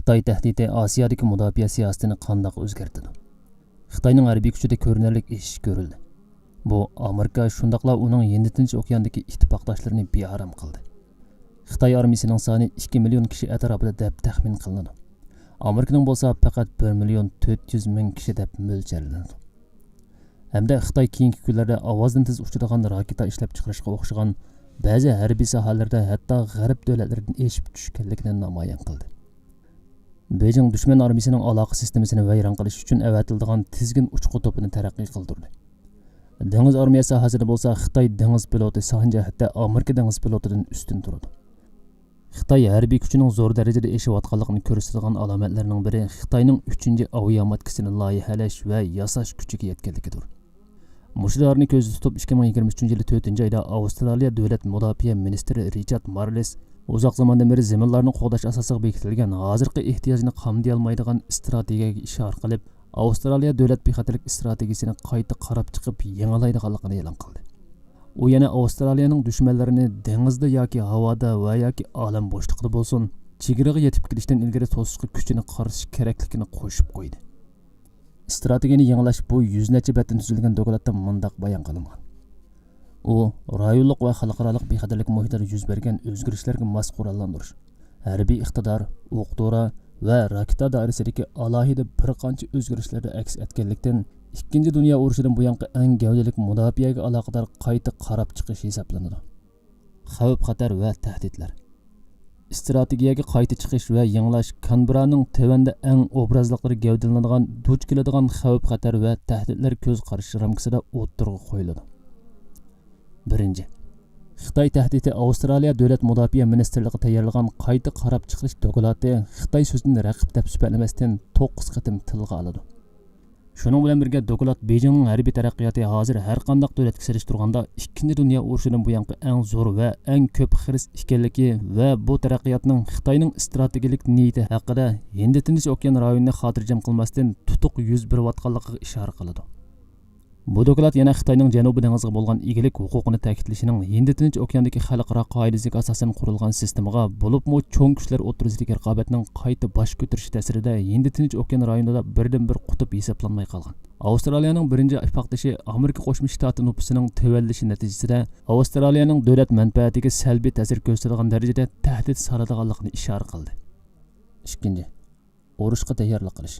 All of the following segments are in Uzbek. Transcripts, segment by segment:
Xitoy tahdidi Osiyodagi mudofaa siyosatini qanday o'zgartirdi? Xitoyning harbiy kuchida ko'rinarli ishish ko'rildi. Bu Amerika shundaqla uning Hind Tinch okeanidagi ittifoqdoshlarini bearam qildi. Xitoy armiyasining soni 2 million kishi atrofida deb taxmin qilinadi. Amerikaning bo'lsa faqat 1 million 400 ming kishi deb mo'ljallanadi. Hamda Xitoy keyingi kunlarda ovozdan tez uchadigan raketa ishlab chiqarishga o'xshagan ba'zi harbiy sohalarda hatto g'arb davlatlaridan eshib tushganligini namoyon qildi. Beijing dushman armiyasining aloqa sistemasini vayron qilish uchun avatiladigan tizgin uchqu to'pini taraqqiy qildirdi. Dengiz armiyasi sohasida bo'lsa Xitoy dengiz piloti son jihatda Amerika dengiz pilotidan ustun turadi. Xitoy harbiy kuchining zo'r darajada eshayotganligini ko'rsatadigan alomatlarning biri Xitoyning 3-aviy matkasini loyihalash va yasash kuchiga yetganligidir. Mushlarni ko'zda tutib 2023-yil 4-oyda Avstraliya davlat mudofaa ministri Richard Marles uzoq zamondan beri zaminlarni qo'g'dash asosiga bekitilgan hozirgi ehtiyojni qamday olmaydigan strategiyaga ishora qilib, Avstraliya davlat bexatarlik strategiyasini qayta qarab chiqib yangilaydiganligini e'lon qildi. U yana Avstraliyaning dushmanlarini dengizda yoki havoda va yoki olam bo'shliqida bo'lsin, chegaraga yetib kelishdan ilgari to'sish kuchini qaratish kerakligini qo'shib qo'ydi. Strategiyani yangilash bu 100 necha betdan tuzilgan dokladda mundaq bayon qilingan. U rayonlik va xalqaro bexatarlik muhitida yuz bergan o'zgarishlarga mos qurollantirish, harbiy iqtidor, o'q-dora va raketa doirasidagi alohida bir qancha o'zgarishlarda aks etganlikdan Ikkinchi dunyo urushidan buyangi eng gavdalik mudofaaga aloqador qayta qarab chiqish hisoblanadi. Xavf-xatar va tahdidlar. Strategiyaga qayta chiqish va yangilash Kanberaning tövanda eng obrazliqlari gavdalanadigan, duch keladigan xavf-xatar va tahdidlar ko'z qarash ramkasida o'tirg'i qo'yiladi. 1. Xitoy tahdidi Avstraliya davlat mudofaa ministrligi tayyorlagan qayta qarab chiqish doklati Xitoy so'zini raqib deb suhbatlamasdan 9 qatim tilga oladi. Şunun bilan birga doklad Beijingning harbiy taraqqiyoti hozir har qanday davlatga selishtirganda Ikkinchi dunyo urushidan buyangi eng zo'r va eng ko'p xiris ekanligi va bu taraqqiyotning Xitoyning strategik niyati haqida Hind Tinch okean rayonini xotirjam qilmasdan tutuq yuz berayotganligiga ishora qiladi. Bu doklad yana Xitoyning Janubiy dengizga bo'lgan egilik huquqini ta'kidlashining Hind Tinch okeanidagi xalqaro qoidasiga asosan qurilgan sistemaga bo'libmi cho'ng kuchlar o'rtasidagi raqobatning qayta bosh ko'tarishi ta'sirida Hind Tinch okean rayonida birdan-bir qutb hisoblanmay qolgan. Avstraliyaning birinchi ittifoqdoshi Amerika Qo'shma Shtatlar nufusining tevallishi natijasida Avstraliyaning davlat manfaatiga salbiy ta'sir ko'rsatadigan darajada tahdid soladiganligini ishora qildi. 2. Urushga tayyorlik qilish.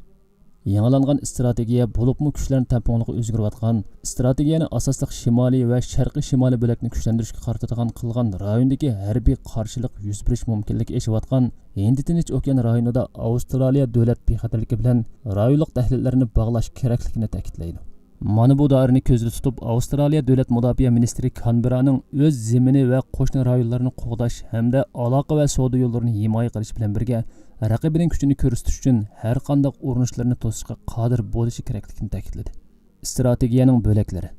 Yangilangan strategiya bo'libmi kuchlarni tamponligiga o'zgarayotgan, strategiyani asosliq shimoliy va sharqiy shimoliy bo'lakni kuchlantirishga qaratadigan qilgan rayondagi harbiy qarshilik yuz berish mumkinligi eshayotgan Hind Tinch okean rayonida Avstraliya davlat bexatarligi bilan rayonlik tahlillarni bog'lash kerakligini ta'kidlaydi. Mana bu doirani ko'zda tutib, Avstraliya davlat mudofaa ministri Kanberaning o'z zemini va qo'shni rayonlarni qo'g'dash hamda aloqa va savdo yo'llarini himoya qilish bilan birga raqibining kuchini ko'rsatish uchun har qanday urinishlarni to'sishga qodir bo'lishi kerakligini ta'kidladi. Strategiyaning bo'laklari.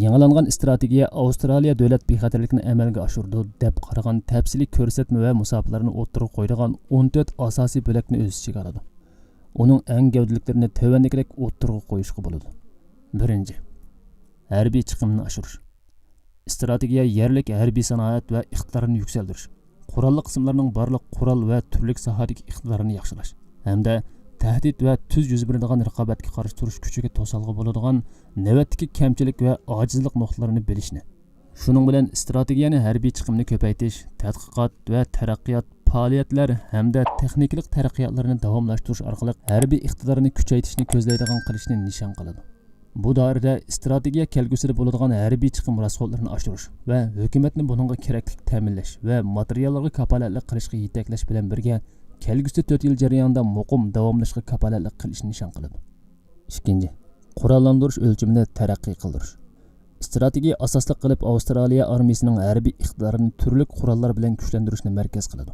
Yangilangan strategiya Avstraliya davlat bexatarlikni amalga oshirdi deb qaragan tafsiliy ko'rsatma va musofalarni o'tirib qo'ydigan 14 asosiy bo'lakni o'z ichiga oladi. Uning eng gavdaliklarini tövandagidek o'tirib qo'yishga bo'ladi. 1. Harbiy chiqimni oshirish. Strategiya yerlik harbiy sanoat va iqtidorini yuksaltirish, qurolli qismlarning barliq qurol va turlik sohadagi iqtidorini yaxshilash hamda tahdid va tuz yuz beradigan raqobatga qarshi turish kuchiga to'salg'i bo'ladigan navbatdagi kamchilik va ojizlik nuqtalarini bilishni. Shuning bilan strategiyani harbiy chiqimni ko'paytirish, tadqiqot va taraqqiyot faoliyatlar hamda texnik taraqqiyotlarni davomlashtirish orqali harbiy iqtidorni kuchaytirishni ko'zlaydigan qilishni nishon qiladi. Bu doirada strategiya kelgusida bo'ladigan harbiy chiqim rasxodlarini oshirish va hukumatni buningga kerakli ta'minlash va materiallarga kafolatlik qilishga yetaklash bilan birga kelgusi 4 yil jarayonida muqim davomlashga kafolatlik qilishni nishon qiladi. 2. Qurollantirish o'lchimini taraqqiy qildirish. Strategiya asosli qilib Avstraliya armiyasining harbiy iqtidorini turli qurollar bilan kuchlantirishni markaz qiladi.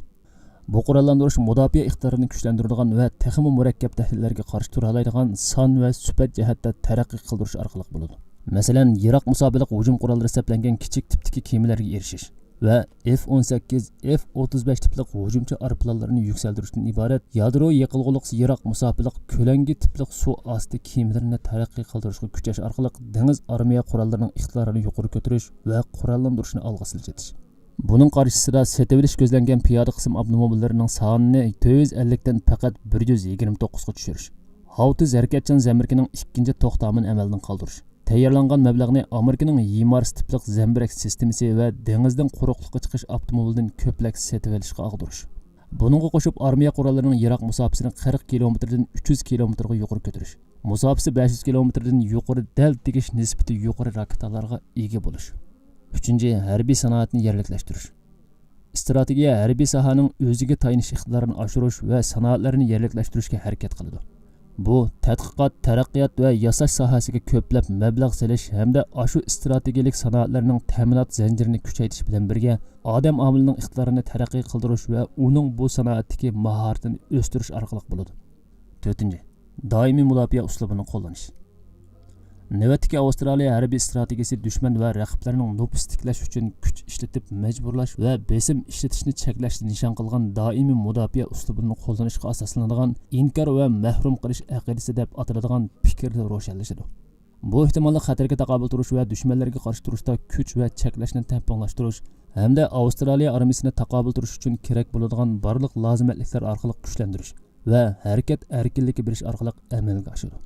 Bu qurollantirish mudofaa iqtidorini kuchlantiradigan va texnik murakkab tahdidlarga qarshi tura oladigan son va sifat jihatda taraqqiy qildirish orqali bo'ladi. Masalan, yiroq musobiqlik hujum qurollari hisoblangan kichik tipdagi kemalarga erishish va F-18, F-35 tipli hujumchi aeroplanlarini yuksaltirishdan iborat yadro yiqilg'uliq yiroq musobiqlik ko'langi tipli suv osti kemalarini taraqqiy qildirishga kuchash orqali dengiz armiya qurollarining iqtidorini yuqori ko'tarish va qurollantirishni olg'a siljitish. Buning qarshısida setilish ko'zlangan piyoda qism avtomobillarining sonini 450 dan faqat 129 ga tushirish. Havtiz harakatchan zamirkining ikkinchi to'xtamini amaldan qoldirish. Tayyorlangan mablag'ni Amerikaning HIMARS tipliq zambirak sistemasi va dengizdan quruqlikqa chiqish avtomobilidan ko'plak setib olishga ag'dirish. Buningga qo'shib armiya qurollarining yiroq musofasini 40 kilometrdan 300 kilometrga yuqori ko'tarish. Musofasi 500 kilometrdan yuqori dal tegish nisbati yuqori raketalarga ega bo'lish. 3. Harbiy sanoatni yerliklashtirish. Strategiya harbiy sohaning o'ziga tayinish iqtidorini oshirish va sanoatlarini yerliklashtirishga harakat qiladi. Bu tadqiqot, taraqqiyot va yasash sohasiga ko'plab mablag' solish hamda ashu strategik sanoatlarning ta'minot zanjirini kuchaytirish bilan birga odam omilining iqtidorini taraqqiy qildirish va uning bu sanoatdagi mahoratini o'stirish orqali bo'ladi. 4. Doimiy mudofaa uslubini qo'llanish. Navbatdagi Avstraliya harbiy strategiyasi dushman va raqiblarning nupus tiklash uchun kuch ishlatib majburlash va besim ishlatishni cheklashni nishon qilgan doimiy mudofaa uslubini qo'llanishga asoslanadigan inkor va mahrum qilish aqidasi deb ataladigan fikrni ro'shanlashadi. Bu ehtimolli xatarga taqobil turish va dushmanlarga qarshi turishda kuch va cheklashni tamponglashtirish hamda Avstraliya armiyasini taqobil turish uchun kerak bo'ladigan barliq lozimatliklar orqali kuchlantirish va harakat erkinligi berish orqali amalga oshadi.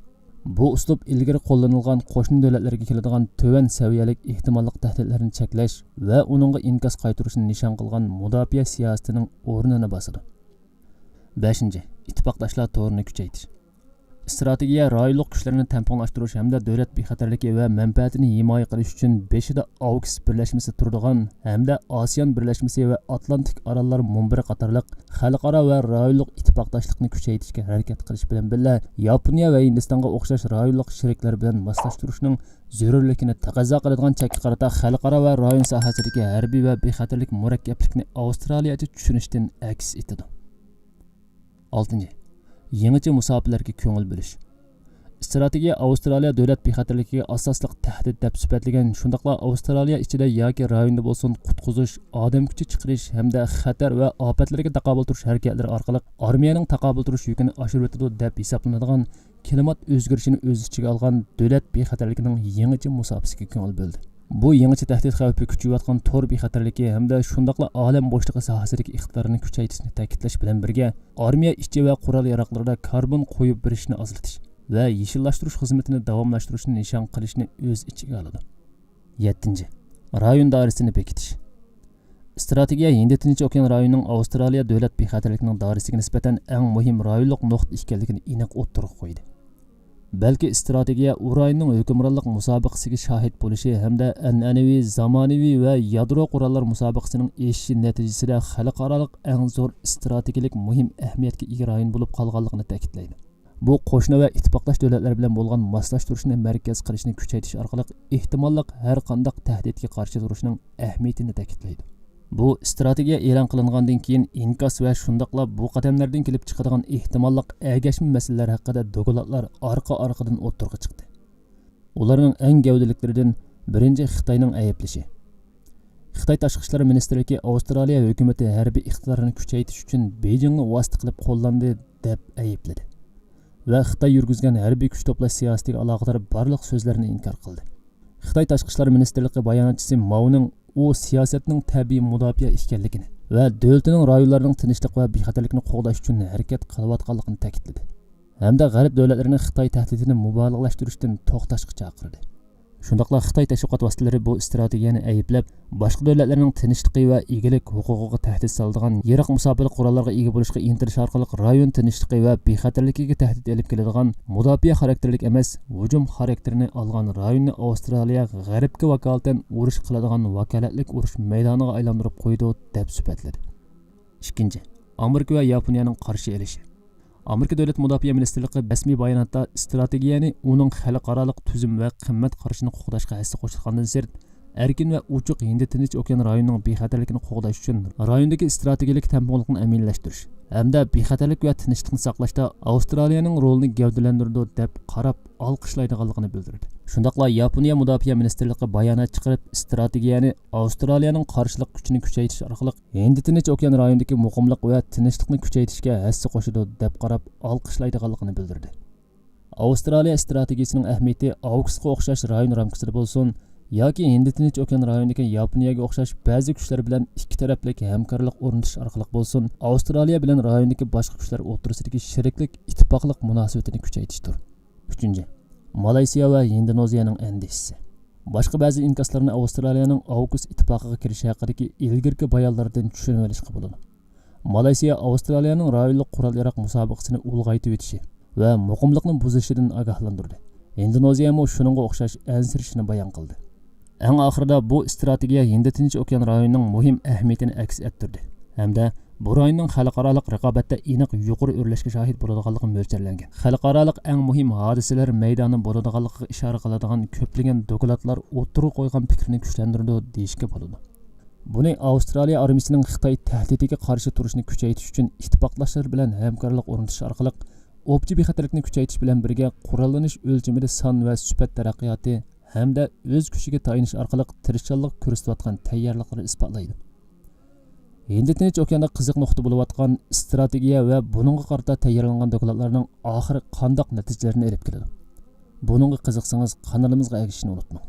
Bu uslub ilgari qo'llanilgan qo'shni davlatlarga keladigan to'van saviyalik ehtimolli tahdidlarni cheklash va uningga inkos qaytarishni nishon qilgan mudofaa siyosatining o'rnini bosadi. 5. Ittifoqdoshlar to'rini kuchaytirish. Strategiya rayonlik kuchlarni tamponglashtirish hamda davlat bexatarligi va manfaatini himoya qilish uchun beshida AUKUS birlashmasi turadigan hamda ASEAN birlashmasi va Atlantik orollar munbiri qatorliq xalqaro va rayonlik ittifoqdoshlikni kuchaytirishga harakat qilish bilan birga Yaponiya va Hindistonga o'xshash rayonlik sheriklar bilan moslashtirishning zarurligini taqozo qiladigan chakka qarata xalqaro va rayon sohasidagi harbiy va bexatarlik murakkablikni Avstraliyacha tushunishdan aks etadi. 6. Yangicha musofilarga ko'ngil bo'lish. Strategiya Avstraliya davlat bexatarligiga asosliq tahdid deb sifatlagan, shundaqla Avstraliya ichida yoki rayonda bo'lsin qutqizish, odam kuchi chiqarish hamda xatar va ofatlarga taqobil turish harakatlari orqali armiyaning taqobil turish yukini oshirib o'tadi deb hisoblanadigan klimat o'zgarishini o'z ichiga olgan davlat bexatarligining yangicha musofasiga ko'ngil bo'ldi. Bu yangicha tahdid xavfi kuchayayotgan tor bexatarligi hamda shundaqla olam bo'shlig'i sohasidagi iqtidorini kuchaytirishni ta'kidlash bilan birga armiya ichi va qurol yaroqlarida karbon qo'yib berishni ozlatish va yeshillashtirish xizmatini davomlashtirishni nishon qilishni o'z ichiga oladi. 7. Rayon doirasini bekitish. Strategiya Hind Tinch okean rayonining Avstraliya davlat bexatarligining doirasiga nisbatan eng muhim rayonlik nuqta ekanligini aniq o'ttirib qo'ydi. Balki strategiya Urayning hukmronlik musobaqasiga shohid bo'lishi hamda an'anaviy, zamonaviy va yadro qurollar musobaqasining eshishi natijasida xalqaro eng zo'r strategik muhim ahamiyatga ega rayon bo'lib qolganligini ta'kidlaydi. Bu qo'shni va ittifoqdosh davlatlar bilan bo'lgan moslashtirishni markaz qilishni kuchaytirish orqali ehtimolli har qanday tahdidga qarshi turishning ahamiyatini ta'kidlaydi. Bu strategiya e'lon qilingandan keyin inkos va shundaqla bu qadamlardan kelib chiqadigan ehtimolli agashma masalalar haqida dokladlar orqa-orqadan o'ttirg'a chiqdi. Ularning eng gavdaliklaridan birinchi Xitoyning ayblishi. Xitoy tashqi ishlar ministrligi Avstraliya hukumati harbiy iqtidorini kuchaytirish uchun Beijingni vosita qilib qo'llandi deb aybladi va Xitoy yurgizgan harbiy kuch to'plash siyosatiga aloqador barliq so'zlarni inkor qildi. Xitoy tashqi ishlar ministrligi bayonotchisi Maoning u siyosatning tabiiy mudofaa ekanligini va davlatining rayonlarining tinchlik va bexatarlikni qo'g'dash uchun harakat qilayotganligini ta'kidladi. Hamda g'arb davlatlarini Xitoy tahdidini mubolag'alashtirishdan to'xtashga chaqirdi. Shundaqla Xitoy tashviqot vositalari bu strategiyani ayblab, boshqa davlatlarning tinchligi va egilik huquqiga tahdid soladigan yirik musofir qurollarga ega bo'lishga intilish orqali rayon tinchligi va bexatarligiga tahdid olib keladigan mudofaa xarakterlik emas, hujum xarakterini olgan rayonni Avstraliya g'arbga vakolatan urush qiladigan vakolatlik urush maydoniga aylantirib qo'ydi deb sifatladi. 2. Amerika va Yaponiyaning qarshi elishi. Amerika Davlat Mudofaa Ministrligi rasmiy bayonotda strategiyani uning xalqaro tuzum va qimmat qarashini qo'g'dashga hissa qo'shgandan sirt erkin va ochiq Hind Tinch okean rayonining bexatarligini qo'g'dash uchun rayondagi strategik tamponglikni aminlashtirish hamda bexatarlik va tinchlikni saqlashda Avstraliyaning rolini gavdalantirdi deb qarab olqishlaydiganligini bildirdi. Shundaqla Yaponiya Mudofaa Ministrligi bayonot chiqarib strategiyani Avstraliyaning qarshilik kuchini kuchaytirish orqali Hind Tinch okean rayonidagi muqimlik va tinchlikni kuchaytirishga hissa qo'shadi deb qarab olqishlaydiganligini bildirdi. Avstraliya strategiyasining ahamiyati AUKUSga o'xshash rayon ramkasida bo'lsin, yoki Hind Tinch okean rayonidagi Yaponiyaga o'xshash ba'zi kuchlar bilan ikki taraflik hamkorlik o'rnatish orqali bo'lsin, Avstraliya bilan rayondagi boshqa kuchlar o'rtasidagi sheriklik, ittifoqlik munosabatini kuchaytirishdir. 3. Malayziya va Indoneziyaning andishisi. Boshqa ba'zi inkaslarni Avstraliyaning AUKUS ittifoqiga kirishi haqidagi ilgirki bayonlardan tushunib olishga bo'ladi. Malayziya Avstraliyaning rayonlik qurol-yarog' musobaqasini ulg'aytib o'tishi va muqimlikni buzishidan ogohlantirdi. Indoneziya ham shuningga o'xshash ansirishni bayon qildi. Eng oxirida bu strategiya Hind Tinch okean rayonining muhim ahamiyatini aks ettirdi hamda bu rayonning xalqaro raqobatda aniq yuqori o'rlashga shohid bo'ladiganligi mo'ljallangan. Xalqaro eng muhim hodisalar maydoni bo'ladiganligiga ishora qiladigan ko'plagan dokladlar o'tirib qo'ygan fikrini kuchlantirdi deyishga bo'ladi. Buni Avstraliya armiyasining Xitoy tahdidiga qarshi turishni kuchaytirish uchun ittifoqdoshlar bilan hamkorlik o'rnatish orqali o'pchi bexatarlikni kuchaytirish bilan birga qurollanish o'lchamida son va sifat taraqqiyoti hamda o'z kuchiga tayinish orqali tirishchanlik ko'rsatayotgan tayyorliqni isbotlaydi. Hind Tinch okeanda qiziq nuqta bo'layotgan strategiya va buningga qarata tayyorlangan dokladlarning oxiri qanday natijalarni olib keladi. Buningga qiziqsangiz kanalimizga ergashishni unutmang.